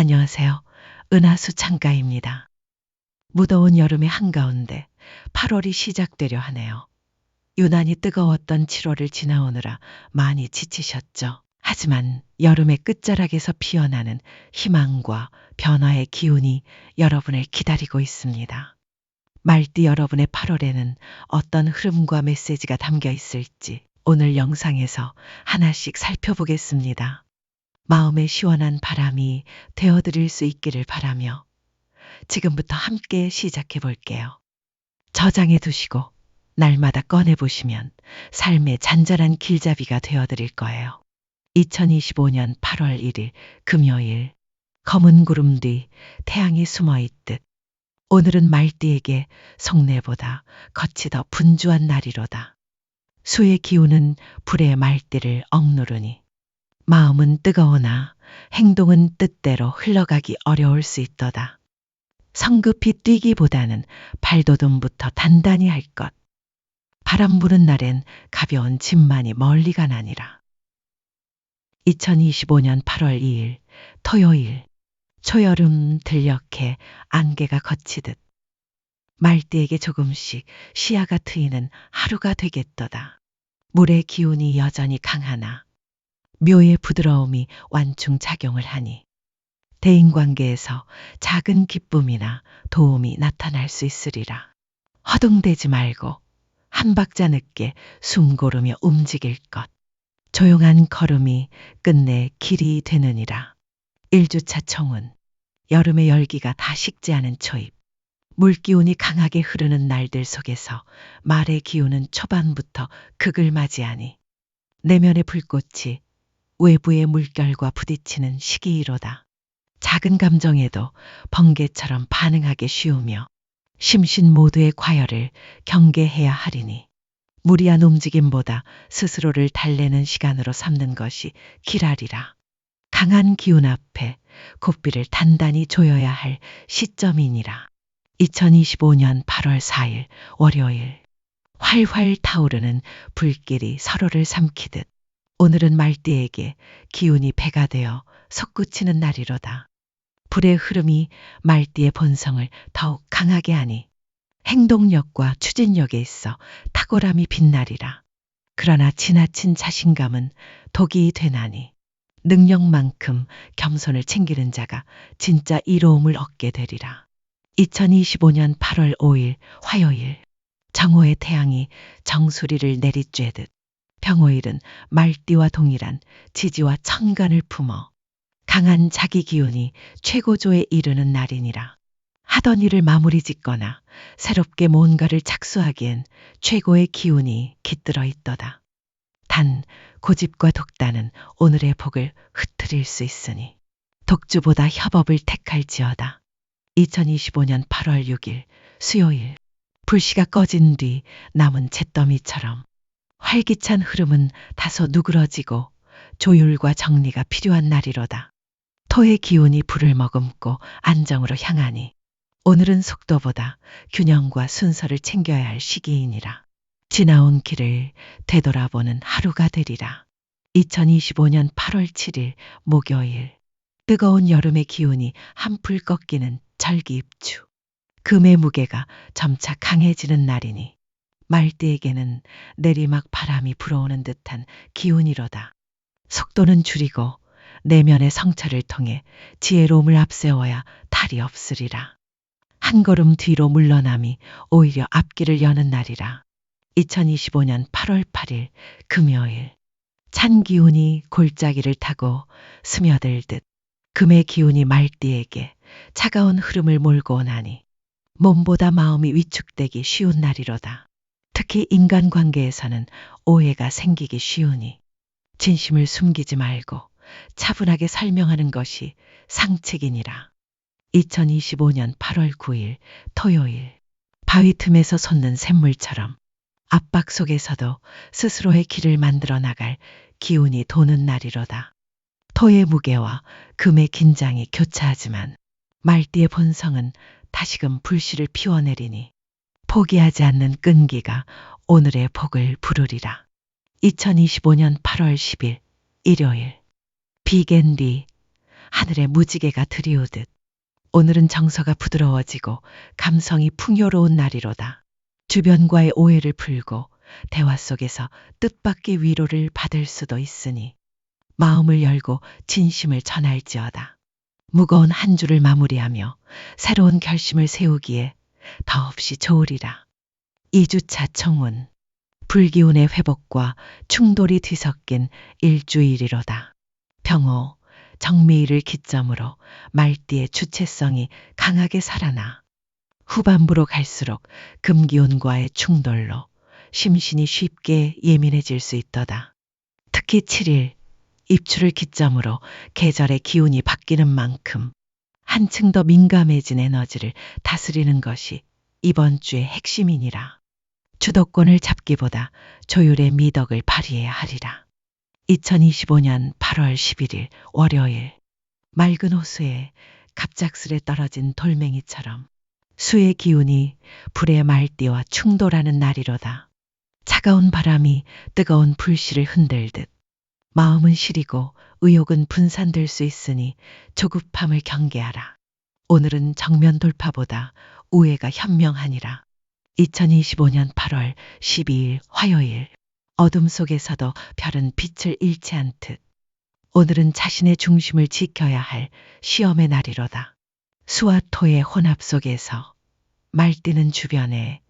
안녕하세요. 은하수 창가입니다. 무더운 여름의 한가운데 8월이 시작되려 하네요. 유난히 뜨거웠던 7월을 지나오느라 많이 지치셨죠. 하지만 여름의 끝자락에서 피어나는 희망과 변화의 기운이 여러분을 기다리고 있습니다. 말띠 여러분의 8월에는 어떤 흐름과 메시지가 담겨 있을지 오늘 영상에서 하나씩 살펴보겠습니다. 마음의 시원한 바람이 되어드릴 수 있기를 바라며 지금부터 함께 시작해 볼게요. 저장해 두시고 날마다 꺼내 보시면 삶의 잔잔한 길잡이가 되어드릴 거예요. 2025년 8월 1일 금요일 검은 구름 뒤 태양이 숨어 있듯 오늘은 말띠에게 속내보다 겉이 더 분주한 날이로다. 수의 기운은 불의 말띠를 억누르니 마음은 뜨거우나 행동은 뜻대로 흘러가기 어려울 수 있도다. 성급히 뛰기보다는 발돋움부터 단단히 할 것. 바람 부는 날엔 가벼운 짐만이 멀리 가나니라. 2025년 8월 2일 토요일 초여름 들녘에 안개가 걷히듯 말띠에게 조금씩 시야가 트이는 하루가 되겠도다. 물의 기운이 여전히 강하나 묘의 부드러움이 완충작용을 하니 대인관계에서 작은 기쁨이나 도움이 나타날 수 있으리라. 허둥대지 말고 한 박자 늦게 숨 고르며 움직일 것. 조용한 걸음이 끝내 길이 되느니라. 1주차 청운. 여름의 열기가 다 식지 않은 초입. 물기운이 강하게 흐르는 날들 속에서 말의 기운은 초반부터 극을 맞이하니 내면의 불꽃이 외부의 물결과 부딪히는 시기이로다. 작은 감정에도 번개처럼 반응하기 쉬우며 심신 모두의 과열을 경계해야 하리니 무리한 움직임보다 스스로를 달래는 시간으로 삼는 것이 길하리라. 강한 기운 앞에 고삐를 단단히 조여야 할 시점이니라. 2025년 8월 4일 월요일 활활 타오르는 불길이 서로를 삼키듯 오늘은 말띠에게 기운이 배가 되어 솟구치는 날이로다. 불의 흐름이 말띠의 본성을 더욱 강하게 하니 행동력과 추진력에 있어 탁월함이 빛나리라. 그러나 지나친 자신감은 독이 되나니 능력만큼 겸손을 챙기는 자가 진짜 이로움을 얻게 되리라. 2025년 8월 5일 화요일 정오의 태양이 정수리를 내리쬐듯 병오일은 말띠와 동일한 지지와 천간을 품어 강한 자기 기운이 최고조에 이르는 날이니라. 하던 일을 마무리 짓거나 새롭게 뭔가를 착수하기엔 최고의 기운이 깃들어 있도다. 단 고집과 독단은 오늘의 복을 흐트릴 수 있으니 독주보다 협업을 택할지어다. 2025년 8월 6일 수요일 불씨가 꺼진 뒤 남은 잿더미처럼 활기찬 흐름은 다소 누그러지고 조율과 정리가 필요한 날이로다. 토의 기운이 불을 머금고 안정으로 향하니 오늘은 속도보다 균형과 순서를 챙겨야 할 시기이니라. 지나온 길을 되돌아보는 하루가 되리라. 2025년 8월 7일 목요일 뜨거운 여름의 기운이 한풀 꺾이는 절기입추. 금의 무게가 점차 강해지는 날이니 말띠에게는 내리막 바람이 불어오는 듯한 기운이로다. 속도는 줄이고 내면의 성찰을 통해 지혜로움을 앞세워야 탈이 없으리라. 한 걸음 뒤로 물러남이 오히려 앞길을 여는 날이라. 2025년 8월 8일 금요일 찬 기운이 골짜기를 타고 스며들듯 금의 기운이 말띠에게 차가운 흐름을 몰고 오나니 몸보다 마음이 위축되기 쉬운 날이로다. 특히 인간관계에서는 오해가 생기기 쉬우니 진심을 숨기지 말고 차분하게 설명하는 것이 상책이니라. 2025년 8월 9일 토요일 바위 틈에서 솟는 샘물처럼 압박 속에서도 스스로의 길을 만들어 나갈 기운이 도는 날이로다. 토의 무게와 금의 긴장이 교차하지만 말띠의 본성은 다시금 불씨를 피워내리니 포기하지 않는 끈기가 오늘의 복을 부르리라. 2025년 8월 10일 일요일 비겐리 하늘의 무지개가 드리우듯 오늘은 정서가 부드러워지고 감성이 풍요로운 날이로다. 주변과의 오해를 풀고 대화 속에서 뜻밖의 위로를 받을 수도 있으니 마음을 열고 진심을 전할지어다. 무거운 한 주를 마무리하며 새로운 결심을 세우기에 더없이 좋으리라. 2주차 청운. 불기운의 회복과 충돌이 뒤섞인 일주일이로다. 병호, 정미일을 기점으로 말띠의 주체성이 강하게 살아나 후반부로 갈수록 금기운과의 충돌로 심신이 쉽게 예민해질 수 있도다. 특히 7일, 입추를 기점으로 계절의 기운이 바뀌는 만큼 한층 더 민감해진 에너지를 다스리는 것이 이번 주의 핵심이니라. 주도권을 잡기보다 조율의 미덕을 발휘해야 하리라. 2025년 8월 11일 월요일. 맑은 호수에 갑작스레 떨어진 돌멩이처럼 수의 기운이 불의 말띠와 충돌하는 날이로다. 차가운 바람이 뜨거운 불씨를 흔들듯 마음은 시리고 의욕은 분산될 수 있으니 조급함을 경계하라. 오늘은 정면 돌파보다 우회가 현명하니라. 2025년 8월 12일 화요일. 어둠 속에서도 별은 빛을 잃지 않듯 오늘은 자신의 중심을 지켜야 할 시험의 날이로다. 수와 토의 혼합 속에서 말띠는 주변에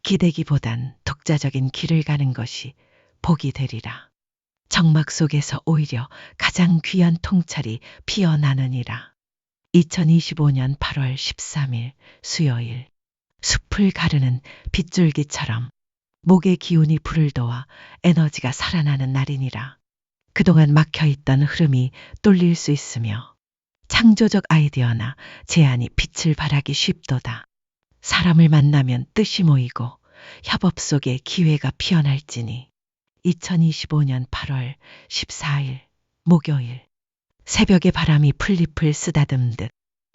기대기보단 독자적인 길을 가는 것이 복이 되리라. 정막 속에서 오히려 가장 귀한 통찰이 피어나느니라. 2025년 8월 13일 수요일. 숲을 가르는 빗줄기처럼 목의 기운이 불을 도와 에너지가 살아나는 날이니라. 그동안 막혀있던 흐름이 뚫릴 수 있으며 창조적 아이디어나 제안이 빛을 발하기 쉽도다. 사람을 만나면 뜻이 모이고 협업 속에 기회가 피어날지니 2025년 8월 14일 목요일. 새벽의 바람이 풀잎을 쓰다듬듯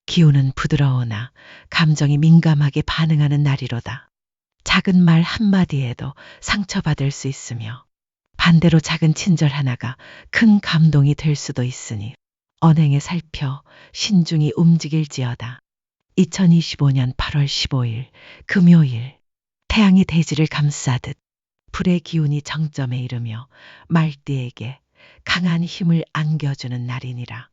기운은 부드러우나 감정이 민감하게 반응하는 날이로다. 작은 말 한마디에도 상처받을 수 있으며 반대로 작은 친절 하나가 큰 감동이 될 수도 있으니 언행에 살펴 신중히 움직일지어다. 2025년 8월 15일 금요일. 태양이 대지를 감싸듯 불의 기운이 정점에 이르며 말띠에게 강한 힘을 안겨주는 날이니라.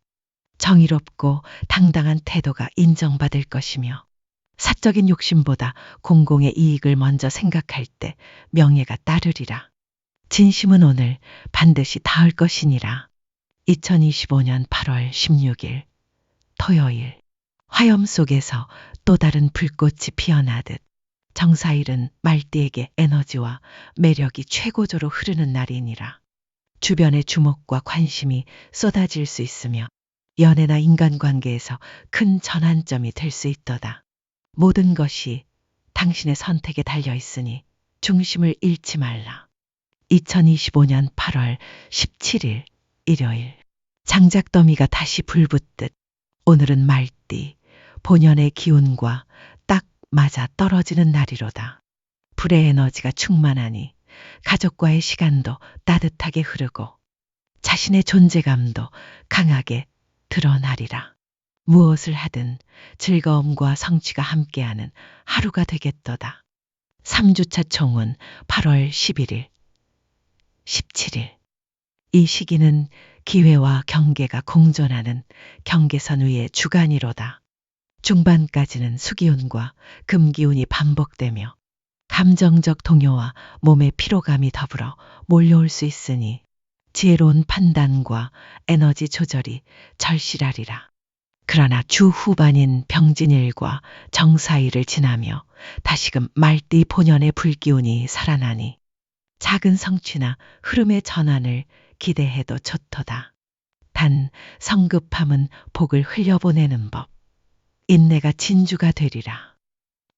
정의롭고 당당한 태도가 인정받을 것이며 사적인 욕심보다 공공의 이익을 먼저 생각할 때 명예가 따르리라. 진심은 오늘 반드시 닿을 것이니라. 2025년 8월 16일 토요일. 화염 속에서 또 다른 불꽃이 피어나듯 정사일은 말띠에게 에너지와 매력이 최고조로 흐르는 날이니라. 주변의 주목과 관심이 쏟아질 수 있으며 연애나 인간관계에서 큰 전환점이 될 수 있도다. 모든 것이 당신의 선택에 달려 있으니 중심을 잃지 말라. 2025년 8월 17일 일요일. 장작더미가 다시 불붙듯 오늘은 말띠 본연의 기운과 딱 맞아 떨어지는 날이로다. 불의 에너지가 충만하니 가족과의 시간도 따뜻하게 흐르고 자신의 존재감도 강하게 드러나리라. 무엇을 하든 즐거움과 성취가 함께하는 하루가 되겠도다. 3주차 총은 8월 11일, 17일. 이 시기는 기회와 경계가 공존하는 경계선 위의 주간이로다. 중반까지는 수기운과 금기운이 반복되며 감정적 동요와 몸의 피로감이 더불어 몰려올 수 있으니 지혜로운 판단과 에너지 조절이 절실하리라. 그러나 주 후반인 병진일과 정사일을 지나며 다시금 말띠 본연의 불기운이 살아나니 작은 성취나 흐름의 전환을 기대해도 좋도다. 단 성급함은 복을 흘려보내는 법. 인내가 진주가 되리라.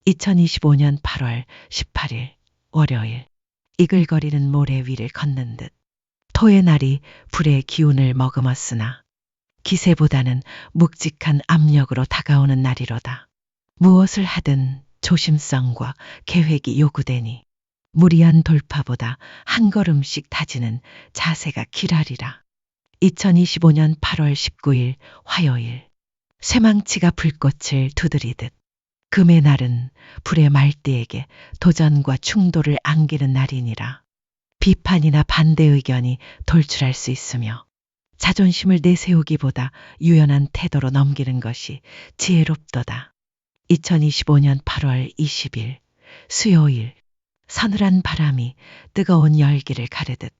2025년 8월 18일 월요일. 이글거리는 모래 위를 걷는 듯 토의 날이 불의 기운을 머금었으나 기세보다는 묵직한 압력으로 다가오는 날이로다. 무엇을 하든 조심성과 계획이 요구되니 무리한 돌파보다 한 걸음씩 다지는 자세가 길하리라. 2025년 8월 19일 화요일. 쇠망치가 불꽃을 두드리듯 금의 날은 불의 말띠에게 도전과 충돌을 안기는 날이니라. 비판이나 반대 의견이 돌출할 수 있으며 자존심을 내세우기보다 유연한 태도로 넘기는 것이 지혜롭도다. 2025년 8월 20일 수요일. 서늘한 바람이 뜨거운 열기를 가르듯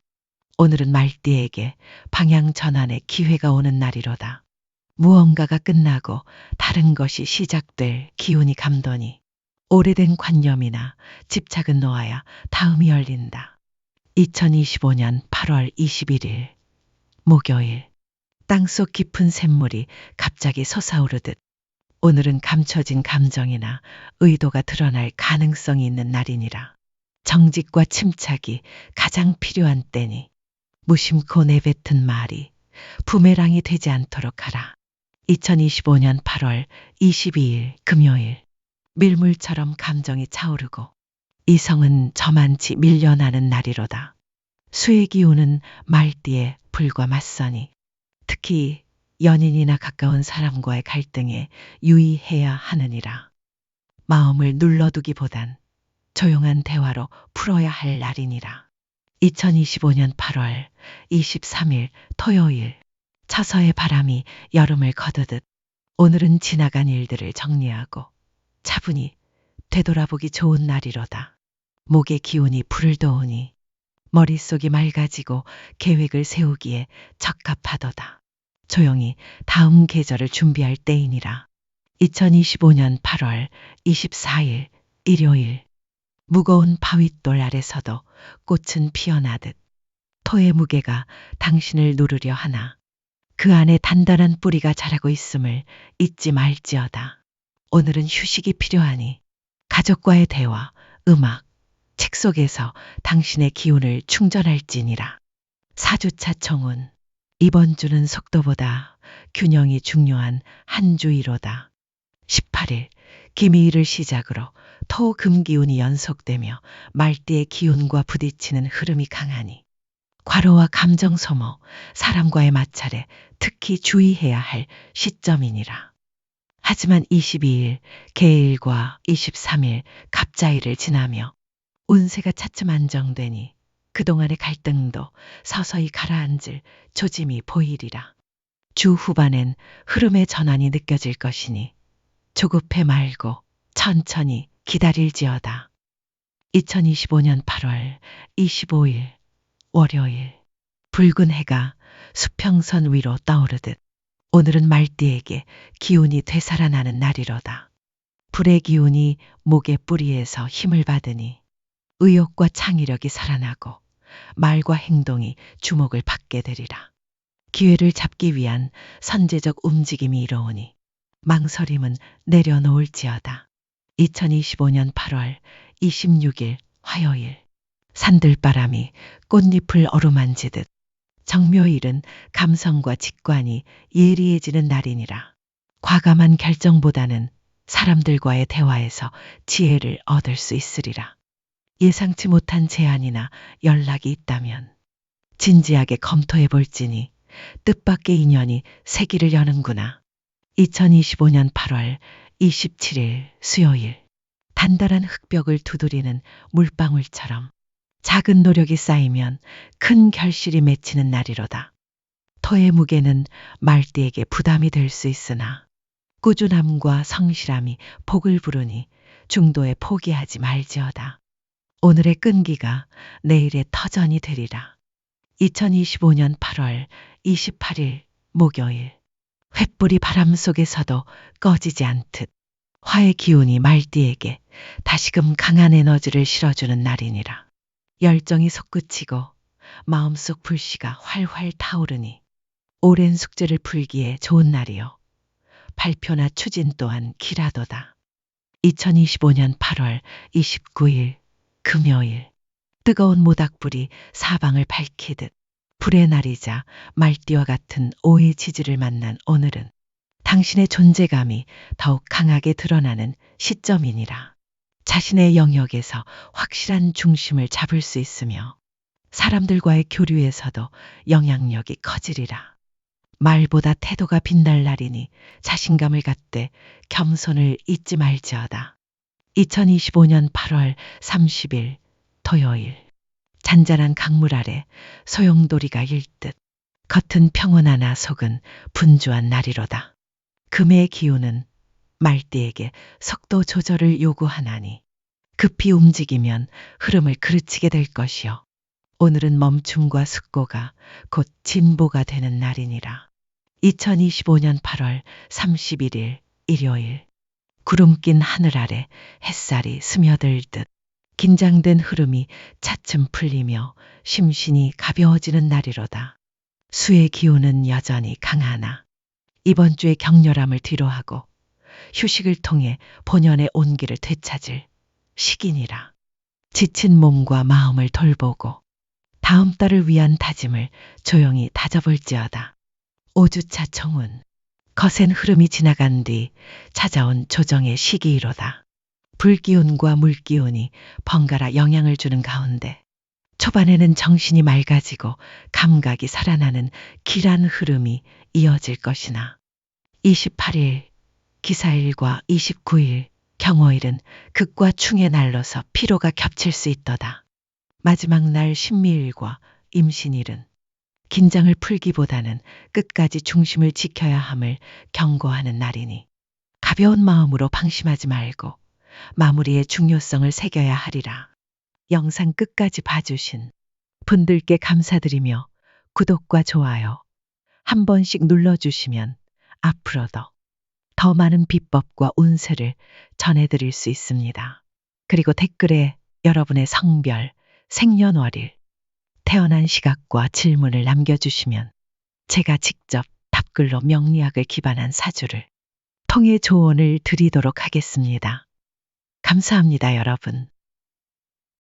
오늘은 말띠에게 방향 전환의 기회가 오는 날이로다. 무언가가 끝나고 다른 것이 시작될 기운이 감도니 오래된 관념이나 집착은 놓아야 다음이 열린다. 2025년 8월 21일 목요일. 땅속 깊은 샘물이 갑자기 솟아오르듯 오늘은 감춰진 감정이나 의도가 드러날 가능성이 있는 날이니라. 정직과 침착이 가장 필요한 때니 무심코 내뱉은 말이 부메랑이 되지 않도록 하라. 2025년 8월 22일 금요일. 밀물처럼 감정이 차오르고 이성은 저만치 밀려나는 날이로다. 수의 기운은 말띠에 불과 맞서니 특히 연인이나 가까운 사람과의 갈등에 유의해야 하느니라. 마음을 눌러두기보단 조용한 대화로 풀어야 할 날이니라. 2025년 8월 23일 토요일. 처서의 바람이 여름을 거두듯 오늘은 지나간 일들을 정리하고 차분히 되돌아보기 좋은 날이로다. 목의 기운이 불을 도우니 머릿속이 맑아지고 계획을 세우기에 적합하도다. 조용히 다음 계절을 준비할 때이니라. 2025년 8월 24일 일요일. 무거운 바윗돌 아래서도 꽃은 피어나듯 토의 무게가 당신을 누르려 하나 그 안에 단단한 뿌리가 자라고 있음을 잊지 말지어다. 오늘은 휴식이 필요하니 가족과의 대화, 음악, 책 속에서 당신의 기운을 충전할지니라. 사주차 청운. 이번 주는 속도보다 균형이 중요한 한 주이로다. 18일 김희일을 시작으로 토, 금 기운이 연속되며 말띠의 기운과 부딪히는 흐름이 강하니 과로와 감정 소모, 사람과의 마찰에 특히 주의해야 할 시점이니라. 하지만 22일 개일과 23일 갑자일을 지나며 운세가 차츰 안정되니 그동안의 갈등도 서서히 가라앉을 조짐이 보이리라. 주 후반엔 흐름의 전환이 느껴질 것이니 조급해 말고 천천히 기다릴지어다. 2025년 8월 25일 월요일. 붉은 해가 수평선 위로 떠오르듯 오늘은 말띠에게 기운이 되살아나는 날이로다. 불의 기운이 목의 뿌리에서 힘을 받으니 의욕과 창의력이 살아나고 말과 행동이 주목을 받게 되리라. 기회를 잡기 위한 선제적 움직임이 이루어오니 망설임은 내려놓을지어다. 2025년 8월 26일 화요일. 산들바람이 꽃잎을 어루만지듯 정묘일은 감성과 직관이 예리해지는 날이니라. 과감한 결정보다는 사람들과의 대화에서 지혜를 얻을 수 있으리라. 예상치 못한 제안이나 연락이 있다면 진지하게 검토해 볼지니 뜻밖의 인연이 세기를 여는구나. 2025년 8월 27일 수요일. 단단한 흙벽을 두드리는 물방울처럼 작은 노력이 쌓이면 큰 결실이 맺히는 날이로다. 토의 무게는 말띠에게 부담이 될 수 있으나 꾸준함과 성실함이 복을 부르니 중도에 포기하지 말지어다. 오늘의 끈기가 내일의 터전이 되리라. 2025년 8월 28일 목요일. 횃불이 바람 속에서도 꺼지지 않듯 화의 기운이 말띠에게 다시금 강한 에너지를 실어주는 날이니라. 열정이 솟구치고 마음속 불씨가 활활 타오르니 오랜 숙제를 풀기에 좋은 날이요. 발표나 추진 또한 기라도다. 2025년 8월 29일 금요일. 뜨거운 모닥불이 사방을 밝히듯 불의 날이자 말띠와 같은 오의 지지를 만난 오늘은 당신의 존재감이 더욱 강하게 드러나는 시점이니라. 자신의 영역에서 확실한 중심을 잡을 수 있으며 사람들과의 교류에서도 영향력이 커지리라. 말보다 태도가 빛날 날이니 자신감을 갖되 겸손을 잊지 말지어다. 2025년 8월 30일 토요일. 잔잔한 강물 아래 소용돌이가 일듯 겉은 평온하나 속은 분주한 날이로다. 금의 기운은 말띠에게 속도 조절을 요구하나니 급히 움직이면 흐름을 그르치게 될 것이요. 오늘은 멈춤과 숙고가 곧 진보가 되는 날이니라. 2025년 8월 31일 일요일. 구름 낀 하늘 아래 햇살이 스며들듯 긴장된 흐름이 차츰 풀리며 심신이 가벼워지는 날이로다. 수의 기운은 여전히 강하나 이번 주의 격렬함을 뒤로하고 휴식을 통해 본연의 온기를 되찾을 시기니라. 지친 몸과 마음을 돌보고 다음 달을 위한 다짐을 조용히 다져볼지어다. 5주차 청운. 거센 흐름이 지나간 뒤 찾아온 조정의 시기이로다. 불기운과 물기운이 번갈아 영향을 주는 가운데 초반에는 정신이 맑아지고 감각이 살아나는 길한 흐름이 이어질 것이나 28일 기사일과 29일 경호일은 극과 충의 날로서 피로가 겹칠 수 있도다. 마지막 날 신미일과 임신일은 긴장을 풀기보다는 끝까지 중심을 지켜야 함을 경고하는 날이니 가벼운 마음으로 방심하지 말고 마무리의 중요성을 새겨야 하리라. 영상 끝까지 봐주신 분들께 감사드리며 구독과 좋아요 한 번씩 눌러주시면 앞으로도 더 많은 비법과 운세를 전해드릴 수 있습니다. 그리고 댓글에 여러분의 성별, 생년월일, 태어난 시각과 질문을 남겨주시면 제가 직접 답글로 명리학을 기반한 사주를 통해 조언을 드리도록 하겠습니다. 감사합니다, 여러분.